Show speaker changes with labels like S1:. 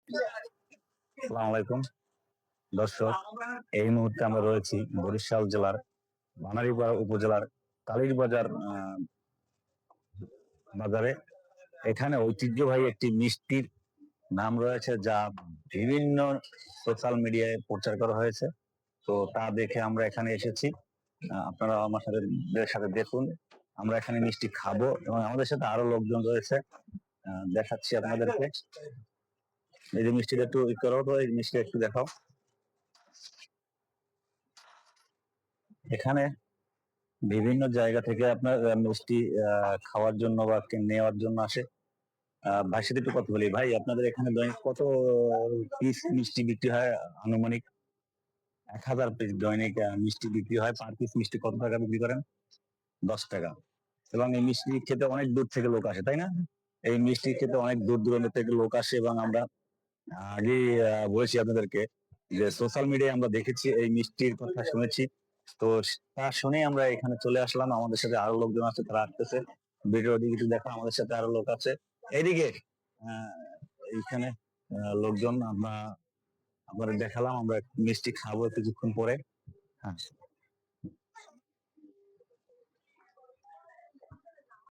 S1: আসসালামু আলাইকুম দর্শক। এই মুহূর্তে আমরা রয়েছি বরিশাল জেলার বানারীপাড়া উপজেলার কালীরবাজার বাজারে। এখানে ঐতিহ্যবাহী একটি মিষ্টির নাম রয়েছে, যা বিভিন্ন সোশ্যাল মিডিয়ায় প্রচার করা হয়েছে। তো তা দেখে আমরা এখানে এসেছি। আপনারা আমার সাথে দেখুন। আমরা এখানে মিষ্টি খাবো এবং আমাদের সাথে আরো লোকজন রয়েছে। দেখাচ্ছি আপনাদেরকে। এই যে মিষ্টিটা একটু করো তো, এই মিষ্টি একটু দেখাও। এখানে বিভিন্ন জায়গা থেকে আপনার মিষ্টি খাওয়ার জন্য বা নেওয়ার জন্য আসে। ভাইয়ের সাথে একটু কথা বলি। ভাই, আপনাদের এখানে দৈনিক কত পিস মিষ্টি বিক্রি হয়? আনুমানিক 1000 পিস দৈনিক মিষ্টি বিক্রি হয়। পার পিস মিষ্টি কত টাকা বিক্রি করেন? 10 টাকা। এবং এই মিষ্টি খেতে অনেক দূর থেকে লোক আসে, তাই না? এই মিষ্টি খেতে অনেক দূর দূরান্ত থেকে লোক আসে এবং আমরা আগেই বলেছি আপনাদেরকে যে সোশ্যাল মিডিয়ায় আমরা দেখেছি, এই মিষ্টির কথা শুনেছি। তো তা শুনেই আমরা এখানে চলে আসলাম। আমাদের সাথে আরো লোকজন আছে, তারা আসতেছে। ভিডিও দিকে একটু দেখো, আমাদের সাথে আরো লোক আছে এইদিকে। আহ, এইখানে লোকজন আমরা আপনাদের দেখালাম। আমরা মিষ্টি খাবো কিছুক্ষণ পরে। হ্যাঁ।